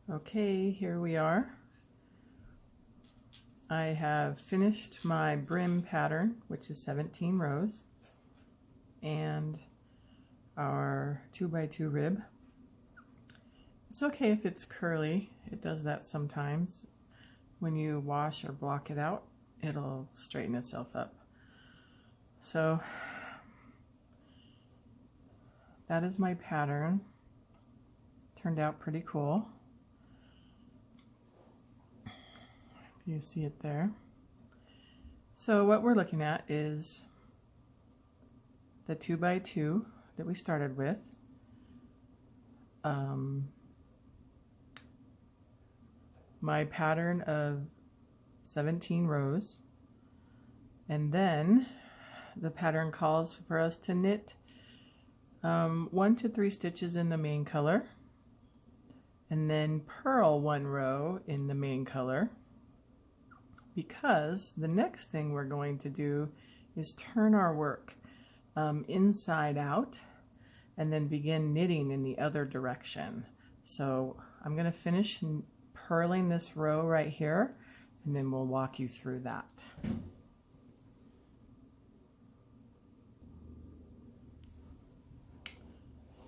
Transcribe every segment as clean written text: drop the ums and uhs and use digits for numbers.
Okay, here we are. I have finished my brim pattern, which is 17 rows, and our 2x2 rib. It's okay if it's curly. It does that sometimes. When you wash or block it out, it'll straighten itself up. So that is my pattern. Turned out pretty cool. You see it there. So what we're looking at is the 2x2 that we started with. My pattern of 17 rows, and then the pattern calls for us to knit 1 to 3 stitches in the main color, and then purl 1 row in the main color, because the next thing we're going to do is turn our work inside out and then begin knitting in the other direction. So I'm going to finish purling this row right here, and then we'll walk you through that.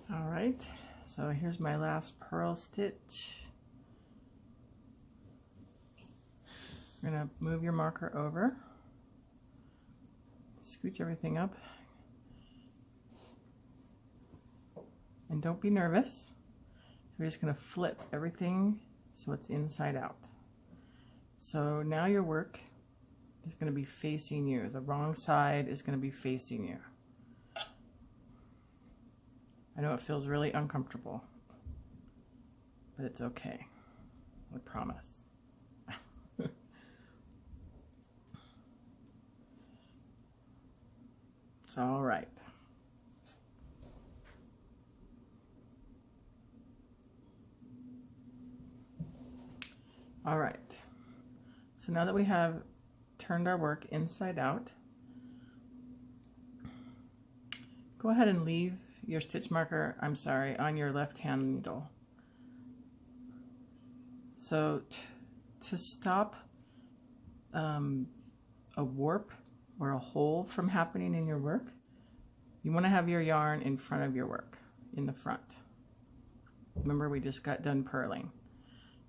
All right, so here's my last purl stitch. You're going to move your marker over, scooch everything up, and don't be nervous. So we're just going to flip everything so it's inside out. So now your work is going to be facing you. The wrong side is going to be facing you. I know it feels really uncomfortable, but it's okay. I promise. It's all right. All right. So now that we have turned our work inside out, go ahead and leave your stitch marker, on your left hand needle. So to stop a warp or a hole from happening in your work, you want to have your yarn in front of your work, in the front. Remember, we just got done purling.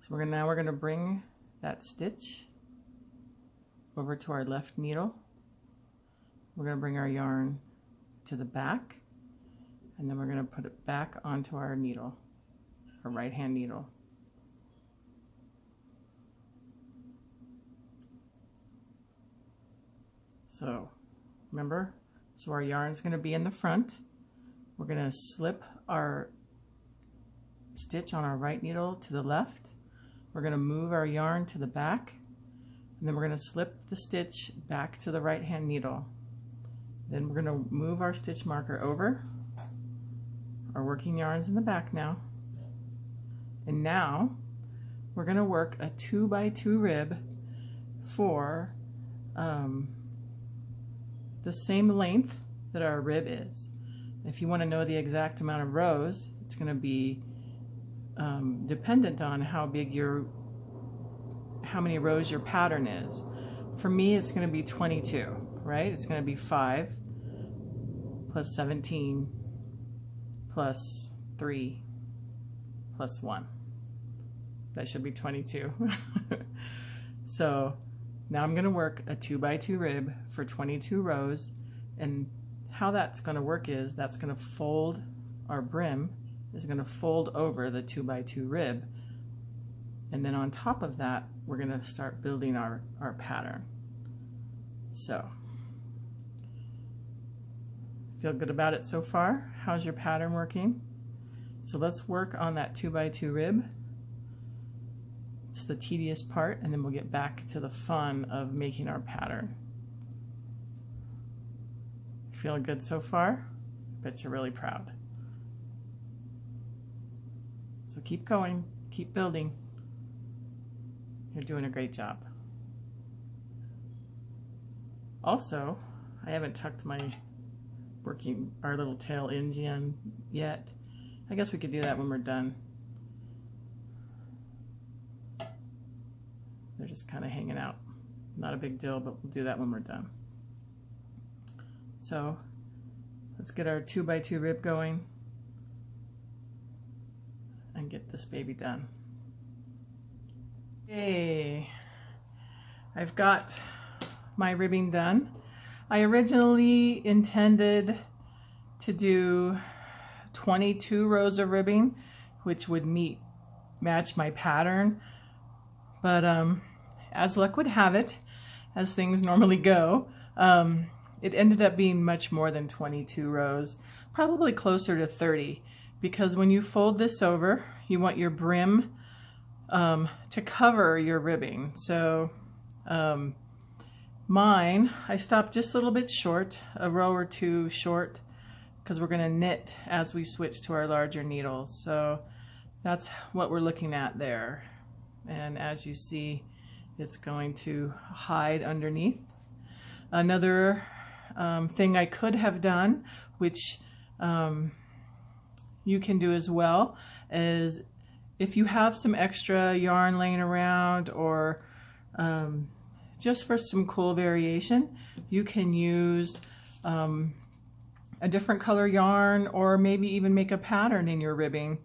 So now we're going to bring that stitch over to our left needle. We're going to bring our yarn to the back, and then we're going to put it back onto our needle, our right hand needle. So remember, so our yarn's going to be in the front. We're going to slip our stitch on our right needle to the left. We're going to move our yarn to the back, and then we're going to slip the stitch back to the right hand needle. Then we're going to move our stitch marker over. Our working yarn's in the back now. And now we're going to work a 2x2 rib for the same length that our rib is. If you want to know the exact amount of rows, it's going to be dependent on how many rows your pattern is. For me, it's going to be 22, right? It's going to be 5 plus 17 plus 3 plus 1. That should be 22. So now I'm going to work a 2x2 rib for 22 rows, and how that's going to work is that's going to fold, our brim is going to fold over the 2x2 rib, and then on top of that we're going to start building our pattern. So feel good about it so far? How's your pattern working? So let's work on that 2x2 rib. It's the tedious part, and then we'll get back to the fun of making our pattern. Feel good so far? Bet you're really proud. So keep going, keep building. You're doing a great job. Also, I haven't tucked our little tail in yet. I guess we could do that when we're done. They're just kind of hanging out. Not a big deal, but we'll do that when we're done. So let's get our 2x2 rib going and get this baby done. Okay, I've got my ribbing done. I originally intended to do 22 rows of ribbing, which would match my pattern, but as luck would have it, as things normally go, it ended up being much more than 22 rows, probably closer to 30, because when you fold this over, you want your brim to cover your ribbing. So mine, I stopped just a little bit short, a row or two short, because we're going to knit as we switch to our larger needles. So that's what we're looking at there. And as you see, it's going to hide underneath. Another thing I could have done, which you can do as well, is if you have some extra yarn laying around, or just for some cool variation, you can use a different color yarn, or maybe even make a pattern in your ribbing.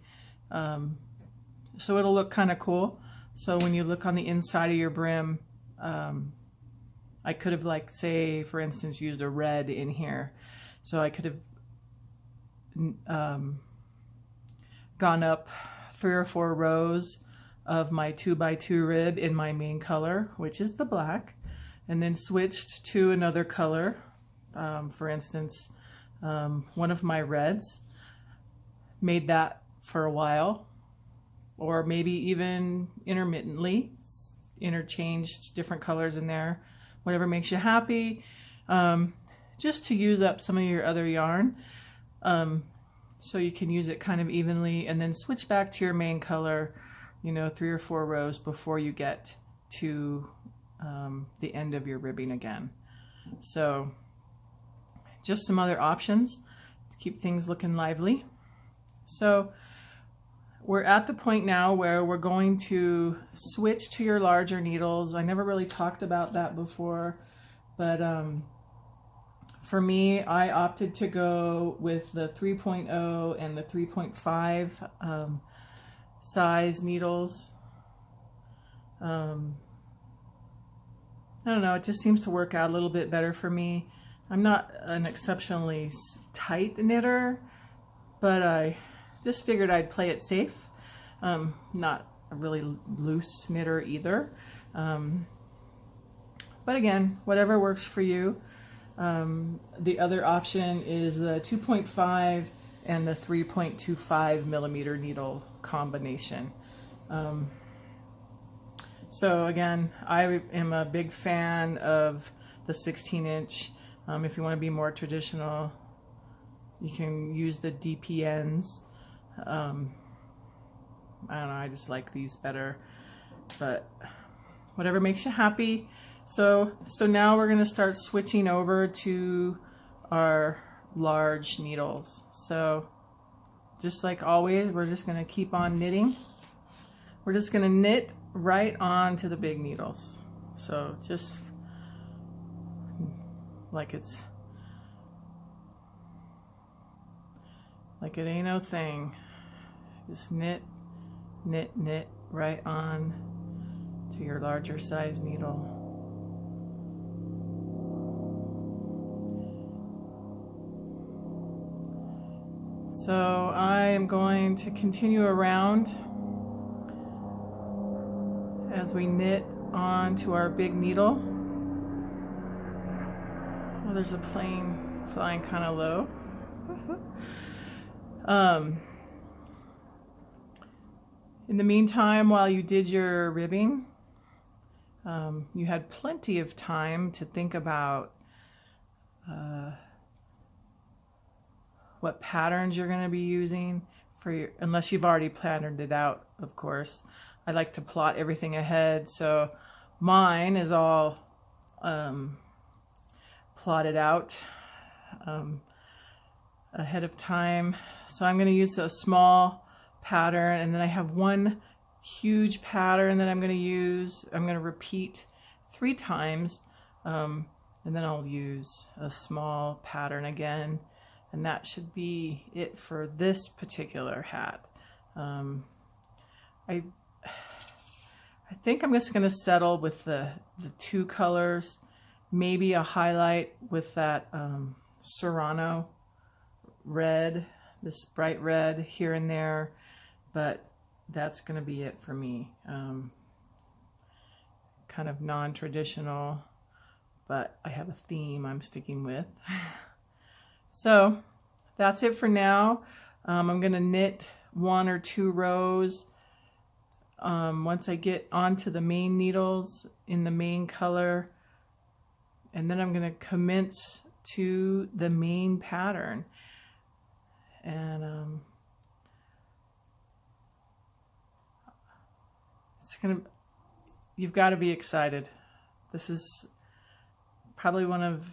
So it'll look kind of cool. So when you look on the inside of your brim, I could have, like, say for instance, used a red in here. So I could have gone up 3 or 4 rows of my 2x2 rib in my main color, which is the black, and then switched to another color, for instance, one of my reds, made that for a while, or maybe even intermittently interchanged different colors in there, whatever makes you happy, just to use up some of your other yarn, so you can use it kind of evenly, and then switch back to your main color, you know, 3 or 4 rows before you get to the end of your ribbing again. So just some other options to keep things looking lively. So we're at the point now where we're going to switch to your larger needles. I never really talked about that before, but for me, I opted to go with the 3.0 and the 3.5 size needles. I don't know, it just seems to work out a little bit better for me. I'm not an exceptionally tight knitter, but I just figured I'd play it safe. Not a really loose knitter either. But again, whatever works for you. The other option is the 2.5 and the 3.25 millimeter needle combination. So again, I am a big fan of the 16-inch. If you want to be more traditional, you can use the DPNs. I don't know, I just like these better, but whatever makes you happy. So now we're going to start switching over to our large needles. So just like always, we're just going to keep on knitting. We're just going to knit right onto the big needles. So just like it ain't no thing. Just knit, knit, knit right on to your larger size needle. So I am going to continue around as we knit onto our big needle. Oh, there's a plane flying kind of low. In the meantime, while you did your ribbing, you had plenty of time to think about what patterns you're going to be using for your, unless you've already patterned it out, of course. I like to plot everything ahead, so mine is all plotted out ahead of time. So I'm going to use a small pattern, and then I have one huge pattern that I'm going to use. I'm going to repeat 3 times, and then I'll use a small pattern again, and that should be it for this particular hat. I think I'm just going to settle with the 2 colors, maybe a highlight with that Serrano red, this bright red here and there, but that's going to be it for me. Kind of non-traditional, but I have a theme I'm sticking with. So that's it for now. I'm going to knit 1 or 2 rows. Once I get onto the main needles in the main color, and then I'm going to commence to the main pattern. And you've got to be excited. This is probably one of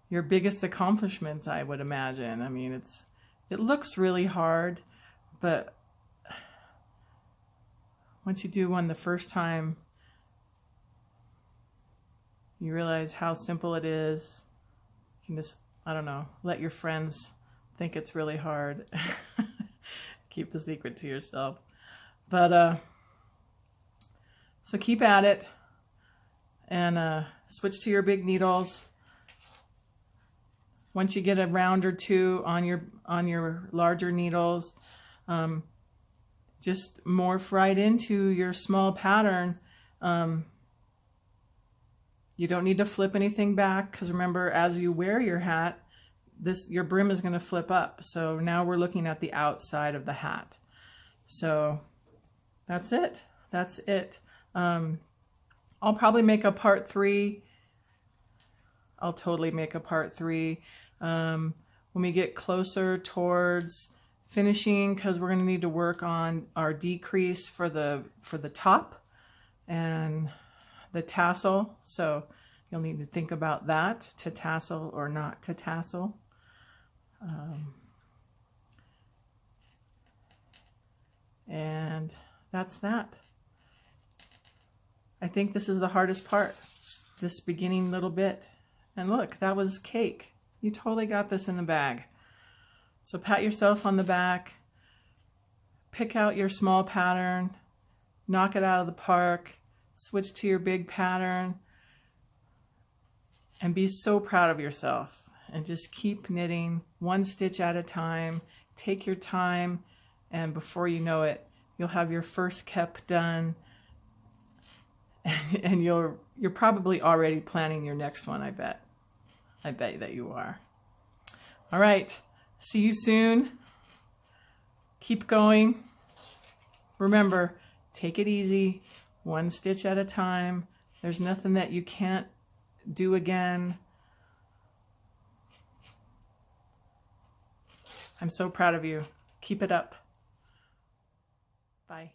your biggest accomplishments, I would imagine. I mean, it looks really hard, but once you do one the first time, you realize how simple it is. You can just, I don't know, let your friends think it's really hard. Keep the secret to yourself. But so keep at it, and switch to your big needles. Once you get a round or 2 on your larger needles, just morph right into your small pattern. You don't need to flip anything back, because remember, as you wear your hat, your brim is going to flip up. So now we're looking at the outside of the hat. So that's it. That's it. I'll probably make a part 3. I'll totally make a part 3 when we get closer towards finishing, because we're going to need to work on our decrease for the top and the tassel. So you'll need to think about that, to tassel or not to tassel. And that's that. I think this is the hardest part, this beginning little bit. And look, that was cake. You totally got this in the bag. So pat yourself on the back, pick out your small pattern, knock it out of the park, switch to your big pattern, and be so proud of yourself. And just keep knitting 1 stitch at a time. Take your time, and before you know it, you'll have your first cap done, and you're probably already planning your next one, I bet. I bet that you are. All right, see you soon. Keep going. Remember, take it easy, 1 stitch at a time. There's nothing that you can't do again. I'm so proud of you. Keep it up. Bye.